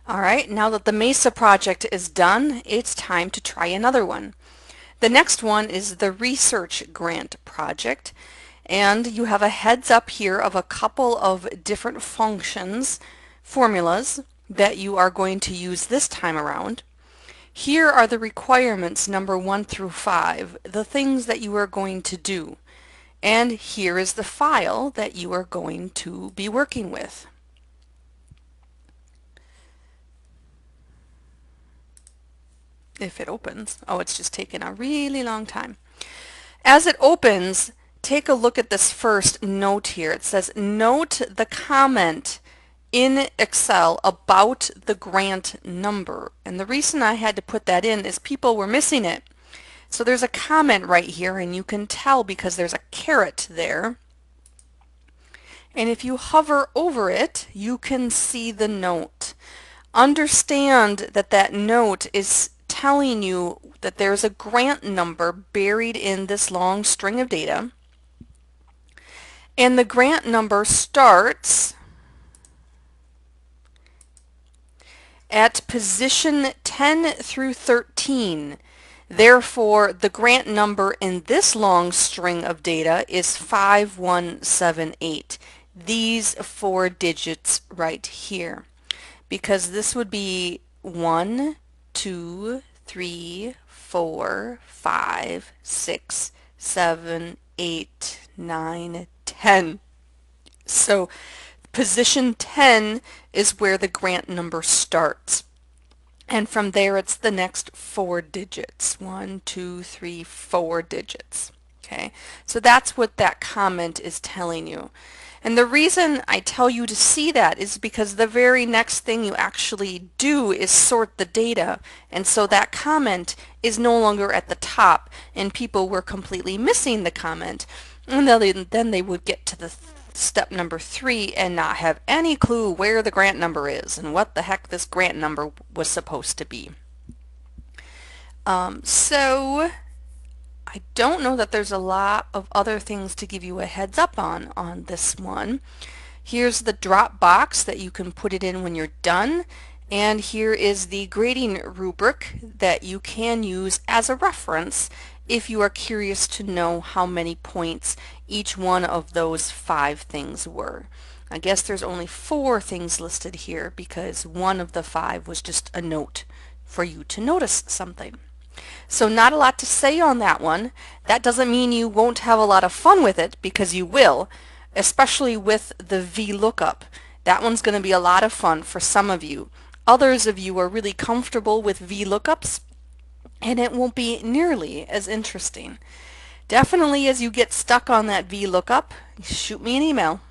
All right, now that the MESA project is done, it's time to try another one. The next one is the research grant project, and you have a heads up here of a couple of different formulas that you are going to use this time around. Here are the requirements number 1 through 5, the things that you are going to do. And here is the file that you are going to be working with. If it opens. Oh, it's just taken a really long time. As it opens, take a look at this first note here. It says, note the comment in Excel about the grant number. And the reason I had to put that in is people were missing it. So there's a comment right here, and you can tell because there's a caret there. And if you hover over it, you can see the note. Understand that that note is telling you that there's a grant number buried in this long string of data. And the grant number starts at position 10 through 13. Therefore, the grant number in this long string of data is 5178. These 4 digits right here. Because this would be 1, 2, 3, 4, 5, 6, 7, 8, 9, 10. So position 10 is where the grant number starts. And from there it's the next 4 digits. 1, 2, 3, 4 digits. Okay, so that's what that comment is telling you. And the reason I tell you to see that is because the very next thing you actually do is sort the data. And so that comment is no longer at the top, and people were completely missing the comment. And then they would get to the step number 3 and not have any clue where the grant number is and what the heck this grant number was supposed to be. So I don't know that there's a lot of other things to give you a heads up on this one. Here's the drop box that you can put it in when you're done, and here is the grading rubric that you can use as a reference if you are curious to know how many points each one of those 5 things were. I guess there's only 4 things listed here because one of the 5 was just a note for you to notice something. So not a lot to say on that one. That doesn't mean you won't have a lot of fun with it, because you will, especially with the VLOOKUP. That one's going to be a lot of fun for some of you. Others of you are really comfortable with VLOOKUPs, and it won't be nearly as interesting. Definitely as you get stuck on that VLOOKUP, shoot me an email.